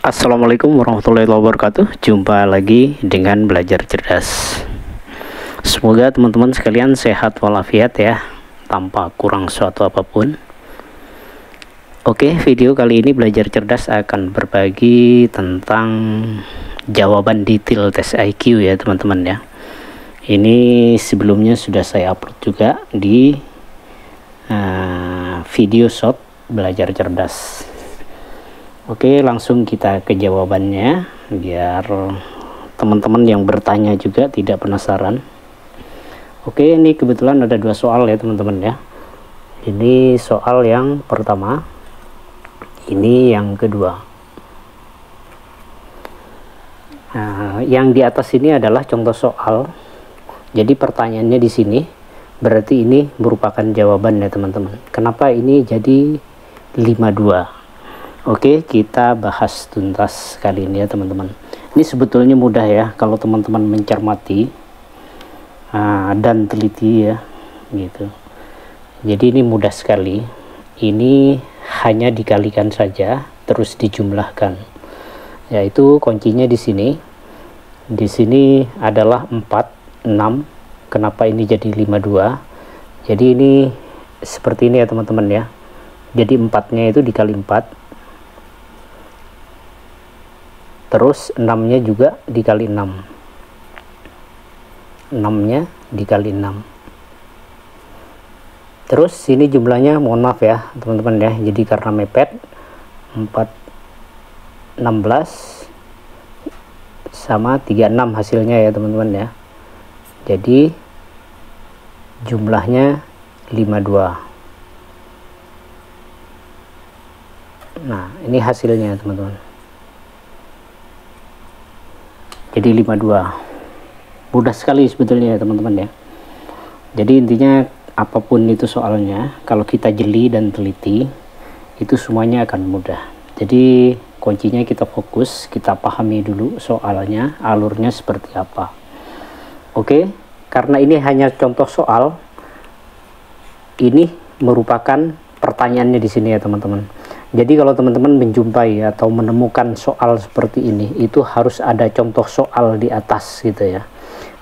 Assalamualaikum warahmatullahi wabarakatuh. Jumpa lagi dengan Belajar Cerdas. Semoga teman-teman sekalian sehat walafiat ya, tanpa kurang suatu apapun. Oke, video kali ini Belajar Cerdas akan berbagi tentang jawaban detail tes IQ ya teman-teman ya. Ini sebelumnya sudah saya upload juga di video short Belajar Cerdas. Oke, langsung kita ke jawabannya biar teman-teman yang bertanya juga tidak penasaran. Oke, ini kebetulan ada dua soal ya teman-teman ya. Ini soal yang pertama, ini yang kedua. Nah, yang di atas ini adalah contoh soal. Jadi pertanyaannya di sini berarti ini merupakan jawaban ya teman-teman. Kenapa ini jadi 52? Oke, kita bahas tuntas kali ini ya teman-teman. Ini sebetulnya mudah ya kalau teman-teman mencermati dan teliti ya gitu. Jadi ini mudah sekali. Ini hanya dikalikan saja terus dijumlahkan. Yaitu kuncinya di sini. Di sini adalah 4, 6. Kenapa ini jadi 52? Jadi ini seperti ini ya teman-teman ya. Jadi 4-nya itu dikali 4. Terus 6-nya juga dikali 6. 6-nya dikali 6. Terus sini jumlahnya mohon maaf ya teman-teman ya. Jadi karena mepet 4 16 sama 36 hasilnya ya teman-teman ya. Jadi jumlahnya 52. Nah, ini hasilnya teman-teman. Jadi 52. Mudah sekali sebetulnya ya teman-teman ya. Jadi intinya apapun itu soalnya, kalau kita jeli dan teliti, itu semuanya akan mudah. Jadi kuncinya kita fokus, kita pahami dulu soalnya, alurnya seperti apa. Oke, karena ini hanya contoh soal, ini merupakan pertanyaannya di sini ya teman-teman. Jadi kalau teman-teman menjumpai atau menemukan soal seperti ini, itu harus ada contoh soal di atas gitu ya.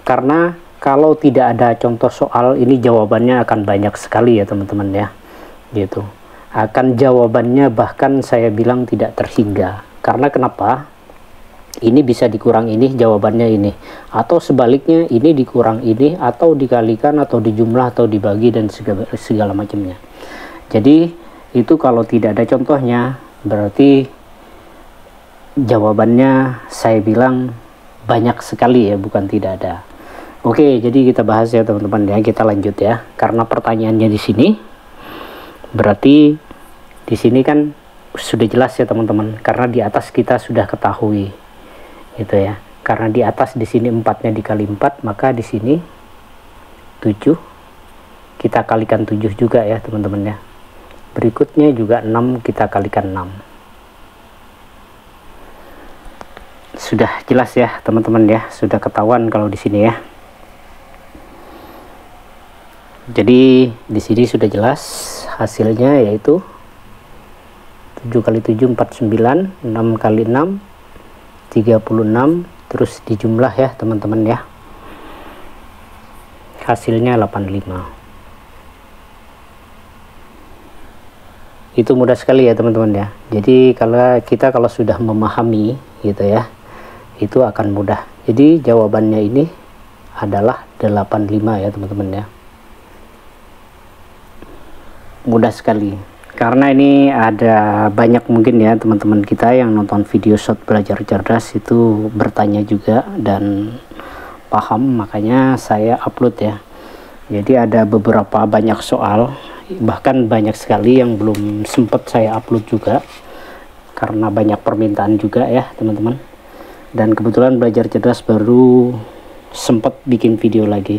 Karena kalau tidak ada contoh soal, ini jawabannya akan banyak sekali ya teman-teman ya. Gitu. Akan jawabannya bahkan saya bilang tidak terhingga. Karena kenapa? Ini bisa dikurang ini, jawabannya ini. Atau sebaliknya, ini dikurang ini, atau dikalikan, atau dijumlah, atau dibagi, dan segala macamnya. Jadi itu kalau tidak ada contohnya berarti jawabannya saya bilang banyak sekali ya, bukan tidak ada. Oke, jadi kita bahas ya teman-teman ya, kita lanjut ya. Karena pertanyaannya di sini berarti di sini kan sudah jelas ya teman-teman, karena di atas kita sudah ketahui gitu ya. Karena di atas di sini 4-nya dikali 4, maka di sini 7 kita kalikan 7 juga ya teman-teman ya. Berikutnya juga 6 kita kalikan 6. Sudah jelas ya teman-teman ya, sudah ketahuan kalau di sini ya. Jadi di sini sudah jelas hasilnya, yaitu 7 kali 7 49, 6 kali 6 36, terus dijumlah ya teman-teman ya. Hasilnya 85. Itu mudah sekali ya teman-teman ya. Jadi kalau kita sudah memahami gitu ya, itu akan mudah. Jadi jawabannya ini adalah 85 ya teman-teman ya. Mudah sekali. Karena ini ada banyak mungkin ya teman-teman kita yang nonton video short Belajar Cerdas itu bertanya juga dan paham, makanya saya upload ya. Jadi ada beberapa banyak soal, bahkan banyak sekali yang belum sempat saya upload juga karena banyak permintaan juga ya teman-teman. Dan kebetulan Belajar Cerdas baru sempat bikin video lagi.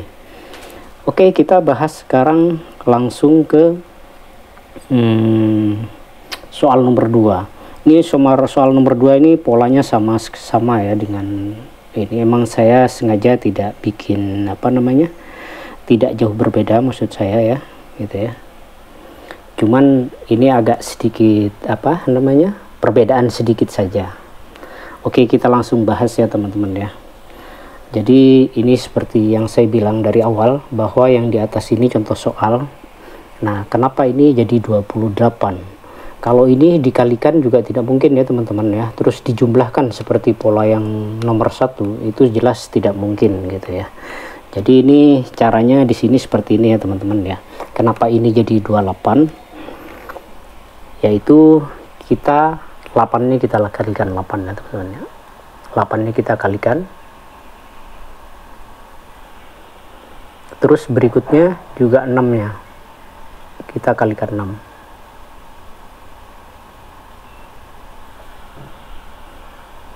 Oke, kita bahas sekarang langsung ke soal nomor 2. Ini soal nomor 2 ini polanya sama ya dengan ini. Emang saya sengaja tidak bikin tidak jauh berbeda maksud saya ya gitu ya. Cuman ini agak sedikit perbedaan sedikit saja. Oke, kita langsung bahas ya teman-teman ya. Jadi ini seperti yang saya bilang dari awal, bahwa yang di atas ini contoh soal. Nah, kenapa ini jadi 28? Kalau ini dikalikan juga tidak mungkin ya teman-teman ya. Terus dijumlahkan seperti pola yang nomor 1, itu jelas tidak mungkin gitu ya. Jadi ini caranya di sini seperti ini ya teman-teman ya. Kenapa ini jadi 28? Yaitu kita 8-nya kita kalikan 8 ya teman-teman ya. 8-nya kita kalikan. Terus berikutnya juga 6-nya kita kalikan 6.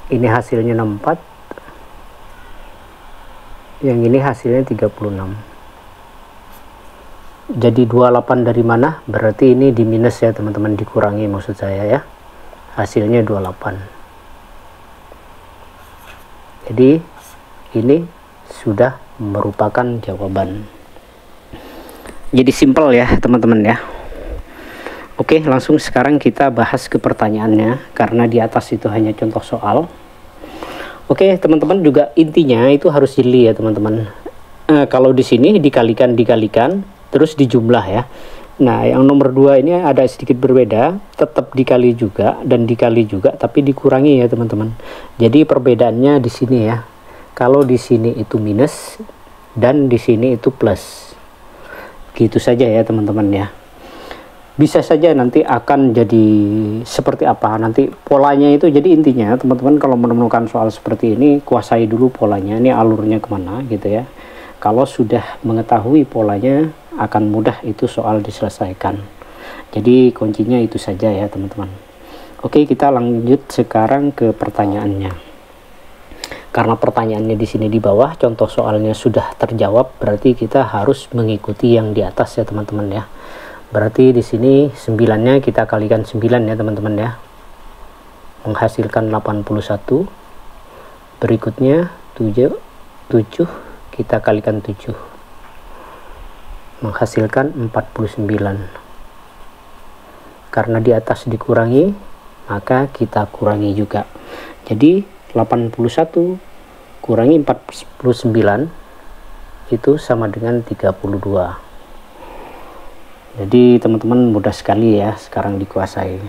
Ini hasilnya 64. Yang ini hasilnya 36. Jadi 28 dari mana? Berarti ini di minus ya teman-teman, dikurangi maksud saya ya. Hasilnya 28. Jadi ini sudah merupakan jawaban. Jadi simpel ya teman-teman ya. Oke, langsung sekarang kita bahas ke pertanyaannya, karena di atas itu hanya contoh soal. Oke teman-teman, juga intinya itu harus jeli ya teman-teman. Kalau di sini dikalikan terus dijumlah ya. Nah, yang nomor 2 ini ada sedikit berbeda, tetap dikali juga dan dikali juga, tapi dikurangi ya teman-teman. Jadi perbedaannya di sini ya. Kalau di sini itu minus dan di sini itu plus. Gitu saja ya teman-teman ya. Bisa saja nanti akan jadi seperti apa nanti polanya itu. Jadi intinya teman-teman kalau menemukan soal seperti ini, kuasai dulu polanya, ini alurnya kemana gitu ya. Kalau sudah mengetahui polanya, akan mudah itu soal diselesaikan. Jadi kuncinya itu saja ya teman-teman. Oke, kita lanjut sekarang ke pertanyaannya. Karena pertanyaannya di sini di bawah, contoh soalnya sudah terjawab, berarti kita harus mengikuti yang di atas ya teman-teman ya. Berarti di sini 9-nya kita kalikan 9 ya teman-teman ya. Menghasilkan 81. Berikutnya 7 kita kalikan 7. Menghasilkan 49. Karena di atas dikurangi, maka kita kurangi juga. Jadi 81 kurangi 49 itu sama dengan 32. Jadi teman-teman mudah sekali ya sekarang dikuasai.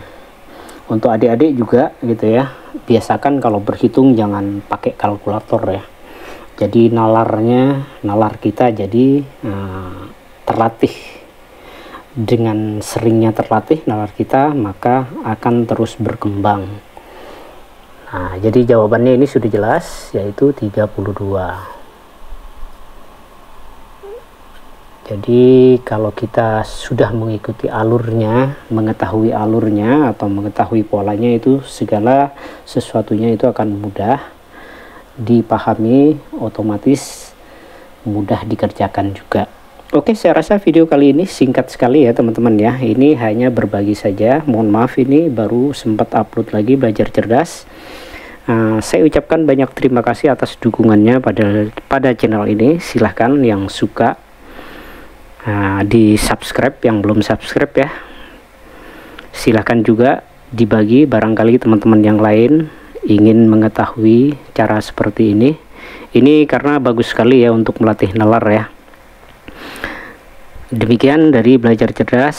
Untuk adik-adik juga gitu ya, biasakan kalau berhitung jangan pakai kalkulator ya. Jadi nalar kita jadi terlatih. Dengan seringnya terlatih nalar kita, maka akan terus berkembang. Nah, jadi jawabannya ini sudah jelas, yaitu 32. Jadi kalau kita sudah mengikuti alurnya, mengetahui alurnya atau mengetahui polanya, itu segala sesuatunya itu akan mudah dipahami, otomatis mudah dikerjakan juga. Oke, saya rasa video kali ini singkat sekali ya teman-teman ya. Ini hanya berbagi saja. Mohon maaf, ini baru sempat upload lagi Belajar Cerdas. Saya ucapkan banyak terima kasih atas dukungannya pada channel ini. Silahkan yang suka di subscribe, yang belum subscribe ya silahkan juga dibagi, barangkali teman-teman yang lain ingin mengetahui cara seperti ini karena bagus sekali ya untuk melatih nalar ya. Demikian dari Belajar Cerdas,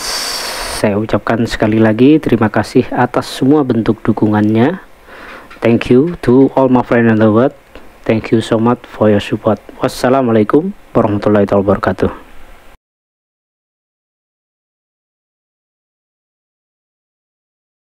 saya ucapkan sekali lagi terima kasih atas semua bentuk dukungannya. Thank you to all my friends in the world. Thank you so much for your support. Wassalamualaikum warahmatullahi wabarakatuh.